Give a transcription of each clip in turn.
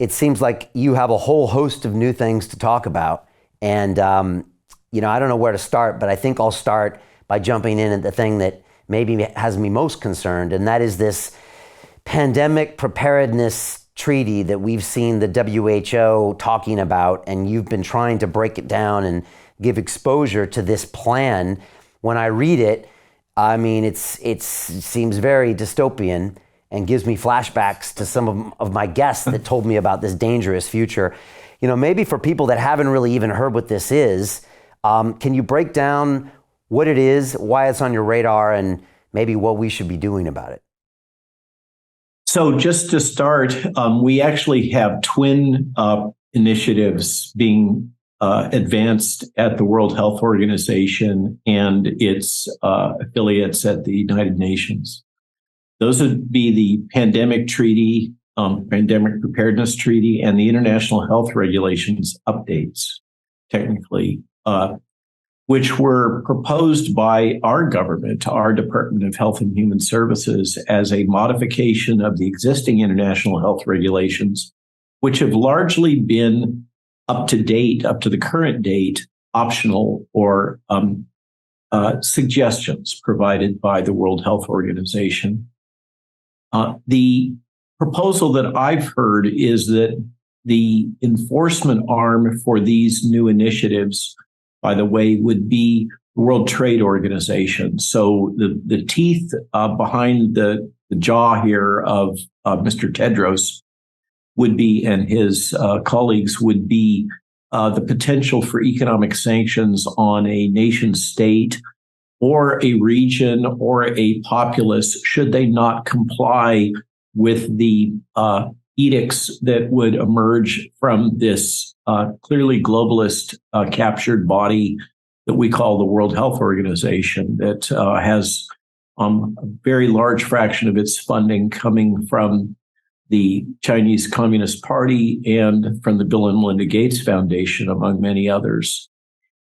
it seems like you have a whole host of new things to talk about. And, I don't know where to start, but I think I'll start by jumping in at the thing that maybe has me most concerned, and that is this pandemic preparedness treaty that we've seen the WHO talking about, and you've been trying to break it down and give exposure to this plan. When I read it, I mean, it seems very dystopian and gives me flashbacks to some of my guests that told me about this dangerous future. Maybe for people that haven't really even heard what this is, can you break down what it is, why it's on your radar, and maybe what we should be doing about it? So just to start, we actually have twin initiatives being advanced at the World Health Organization and its affiliates at the United Nations. Those would be the Pandemic Treaty, Pandemic Preparedness Treaty, and the International Health Regulations updates, technically, which were proposed by our government, our Department of Health and Human Services, as a modification of the existing international health regulations, which have largely been up to the current date, optional or suggestions provided by the World Health Organization. The proposal that I've heard is that the enforcement arm for these new initiatives, by the way, would be the World Trade Organization. So the teeth behind the jaw here of Mr. Tedros would be, and his colleagues would be, the potential for economic sanctions on a nation state or a region or a populace should they not comply with the edicts that would emerge from this clearly globalist captured body that we call the World Health Organization, that has a very large fraction of its funding coming from the Chinese Communist Party and from the Bill and Melinda Gates Foundation, among many others.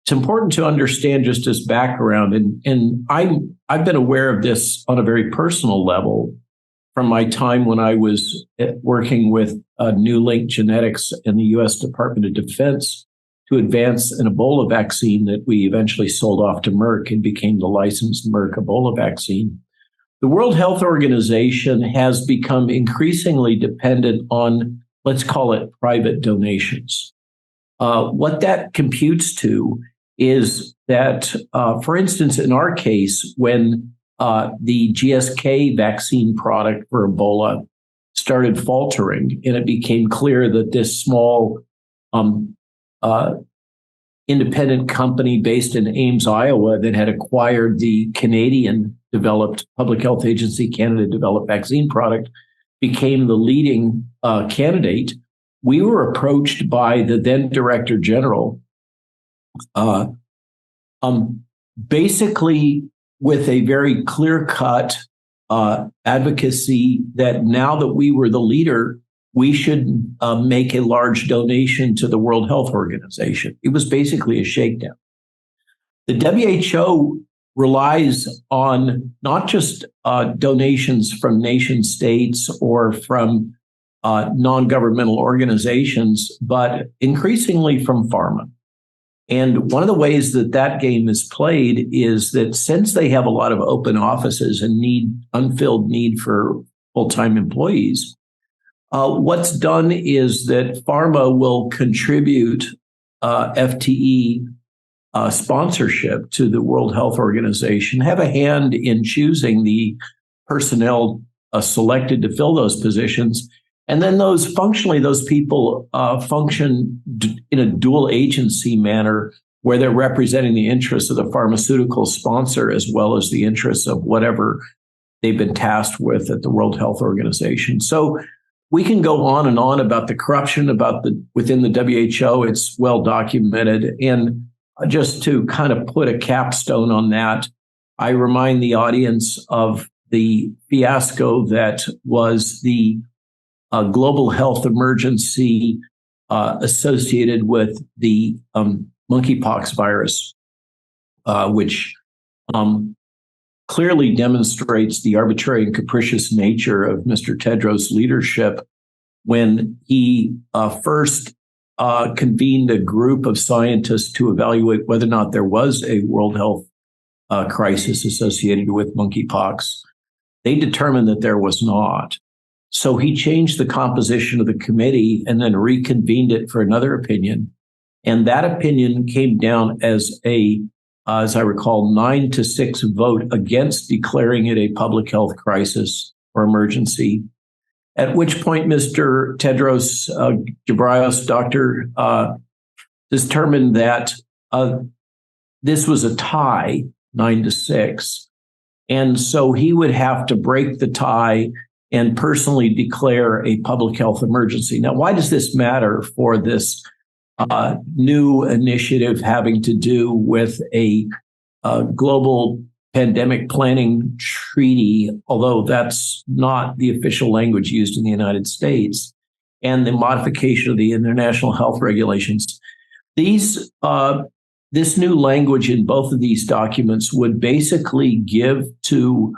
It's important to understand, just as background, and I've been aware of this on a very personal level from my time when I was working with New Link Genetics in the U.S. Department of Defense to advance an Ebola vaccine that we eventually sold off to Merck and became the licensed Merck Ebola vaccine. The World Health Organization has become increasingly dependent on, let's call it, private donations. What that computes to is that, for instance, in our case, when the GSK vaccine product for Ebola started faltering, and it became clear that this small independent company based in Ames, Iowa, that had acquired the Canadian-developed Public Health Agency Canada-developed vaccine product became the leading candidate, we were approached by the then Director General basically with a very clear-cut advocacy that now that we were the leader, we should make a large donation to the World Health Organization. It was basically a shakedown. The WHO relies on not just donations from nation states or from non-governmental organizations, but increasingly from pharma. And one of the ways that that game is played is that since they have a lot of open offices and unfilled need for full-time employees, what's done is that pharma will contribute FTE sponsorship to the World Health Organization, have a hand in choosing the personnel selected to fill those positions. And then those people function in a dual agency manner where they're representing the interests of the pharmaceutical sponsor as well as the interests of whatever they've been tasked with at the World Health Organization. So we can go on and on about the corruption within the WHO. It's well documented. And just to kind of put a capstone on that, I remind the audience of the fiasco that was the global health emergency associated with the monkeypox virus, which clearly demonstrates the arbitrary and capricious nature of Mr. Tedros' leadership when he first convened a group of scientists to evaluate whether or not there was a World Health crisis associated with monkeypox. They determined that there was not. So he changed the composition of the committee and then reconvened it for another opinion. And that opinion came down as as I recall, 9-6 vote against declaring it a public health crisis or emergency. At which point, Mr. Tedros Ghebreyesus, doctor, determined that this was a tie, 9-6. And so he would have to break the tie and personally declare a public health emergency. Now, why does this matter for this new initiative having to do with a global pandemic planning treaty, although that's not the official language used in the United States, and the modification of the international health regulations? This new language in both of these documents would basically give to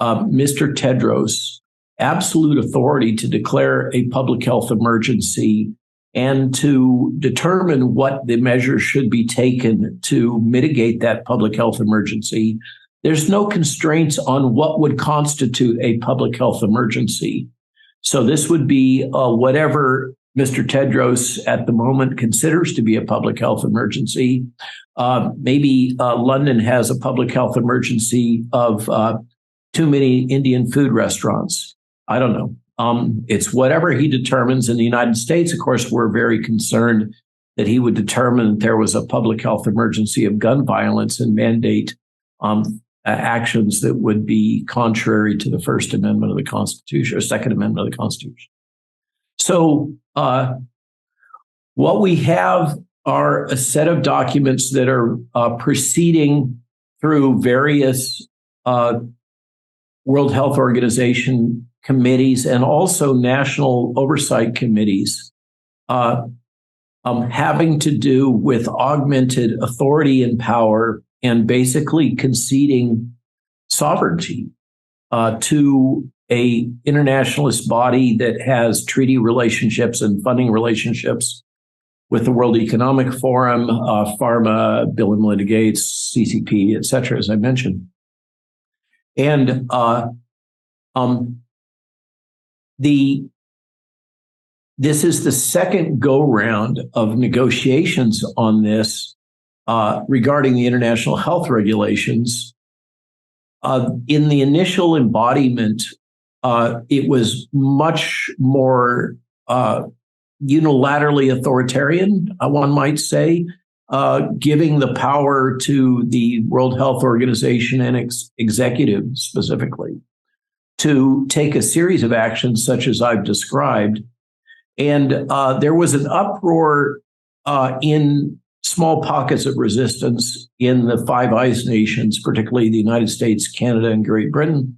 Mr. Tedros absolute authority to declare a public health emergency and to determine what the measures should be taken to mitigate that public health emergency. There's no constraints on what would constitute a public health emergency. So this would be whatever Mr. Tedros at the moment considers to be a public health emergency. Maybe London has a public health emergency of too many Indian food restaurants. I don't know. It's whatever he determines. In the United States, of course, we're very concerned that he would determine that there was a public health emergency of gun violence and mandate actions that would be contrary to the First Amendment of the Constitution or Second Amendment of the Constitution. So what we have are a set of documents that are proceeding through various World Health Organization committees and also national oversight committees having to do with augmented authority and power and basically conceding sovereignty to a internationalist body that has treaty relationships and funding relationships with the World Economic Forum, Pharma, Bill and Melinda Gates, CCP, et cetera, as I mentioned. And this is the second go-round of negotiations on this regarding the international health regulations. In the initial embodiment, it was much more unilaterally authoritarian, one might say, giving the power to the World Health Organization and executive specifically to take a series of actions such as I've described. And there was an uproar in small pockets of resistance in the Five Eyes nations, particularly the United States, Canada, and Great Britain.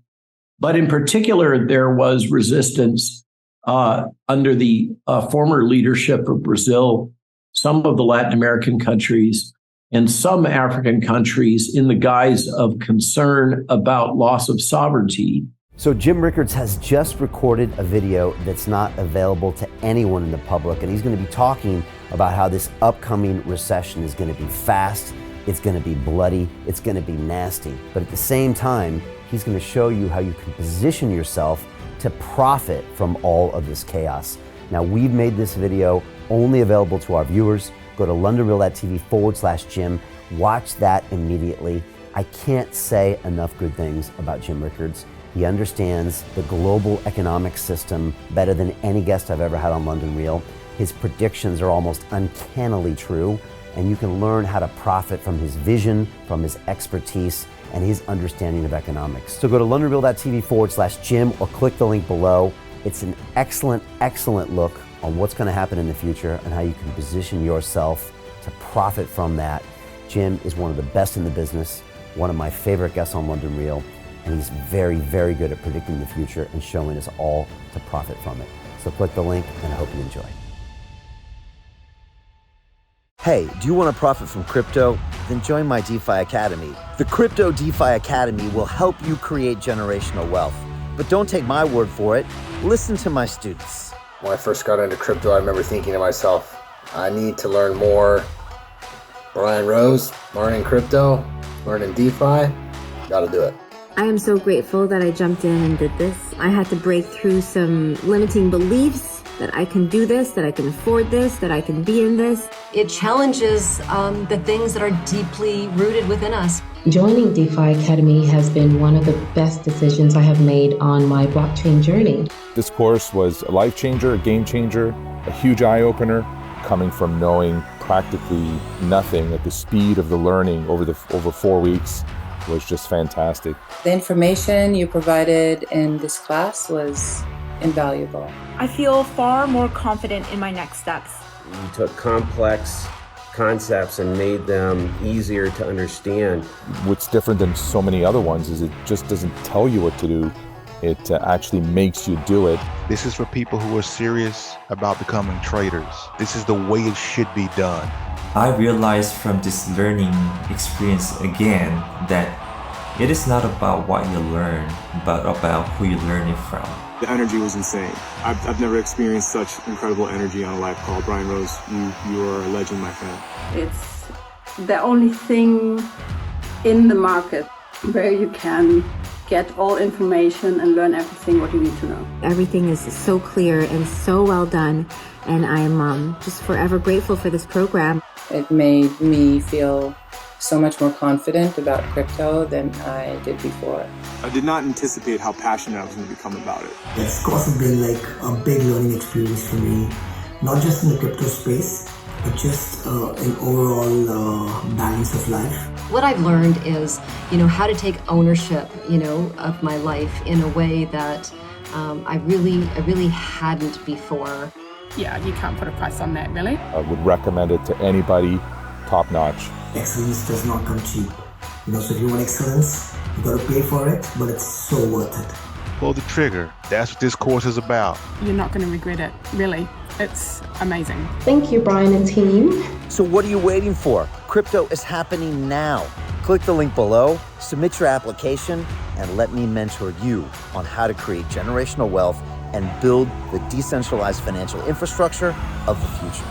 But in particular, there was resistance under the former leadership of Brazil, some of the Latin American countries, and some African countries in the guise of concern about loss of sovereignty. So Jim Rickards has just recorded a video that's not available to anyone in the public, and he's going to be talking about how this upcoming recession is going to be fast, it's going to be bloody, it's going to be nasty. But at the same time, he's going to show you how you can position yourself to profit from all of this chaos. Now, we've made this video only available to our viewers. Go to londonreal.tv/Jim. Watch that immediately. I can't say enough good things about Jim Rickards. He understands the global economic system better than any guest I've ever had on London Real. His predictions are almost uncannily true, and you can learn how to profit from his vision, from his expertise, and his understanding of economics. So go to londonreal.tv/Jim or click the link below. It's an excellent, excellent look on what's going to happen in the future and how you can position yourself to profit from that. Jim is one of the best in the business, one of my favorite guests on London Real, and he's very, very good at predicting the future and showing us all to profit from it. So click the link, and I hope you enjoy. Hey, do you want to profit from crypto? Then join my DeFi Academy. The Crypto DeFi Academy will help you create generational wealth. But don't take my word for it. Listen to my students. When I first got into crypto, I remember thinking to myself, I need to learn more. Brian Rose, learning crypto, learning DeFi, gotta do it. I am so grateful that I jumped in and did this. I had to break through some limiting beliefs that I can do this, that I can afford this, that I can be in this. It challenges the things that are deeply rooted within us. Joining DeFi Academy has been one of the best decisions I have made on my blockchain journey. This course was a life changer, a game changer, a huge eye-opener, coming from knowing practically nothing at the speed of the learning over 4 weeks was just fantastic. The information you provided in this class was invaluable. I feel far more confident in my next steps. You took complex concepts and made them easier to understand. What's different than so many other ones is it just doesn't tell you what to do. It actually makes you do it. This is for people who are serious about becoming traders. This is the way it should be done. I realized from this learning experience again that it is not about what you learn, but about who you learn it from. The energy was insane. I've never experienced such incredible energy on a live call. Brian Rose, you are a legend, my friend. It's the only thing in the market where you can get all information and learn everything what you need to know. Everything is so clear and so well done, and I am just forever grateful for this program. It made me feel so much more confident about crypto than I did before. I did not anticipate how passionate I was going to become about it. It's also been like a big learning experience for me, not just in the crypto space, but just in overall balance of life. What I've learned is, how to take ownership, of my life in a way that I really hadn't before. Yeah, you can't put a price on that, really. I would recommend it to anybody, top notch. Excellence does not come cheap. So if you want excellence, you got to pay for it, but it's so worth it. Pull the trigger. That's what this course is about. You're not going to regret it, really. It's amazing. Thank you, Brian and team. So what are you waiting for? Crypto is happening now. Click the link below, submit your application, and let me mentor you on how to create generational wealth and build the decentralized financial infrastructure of the future.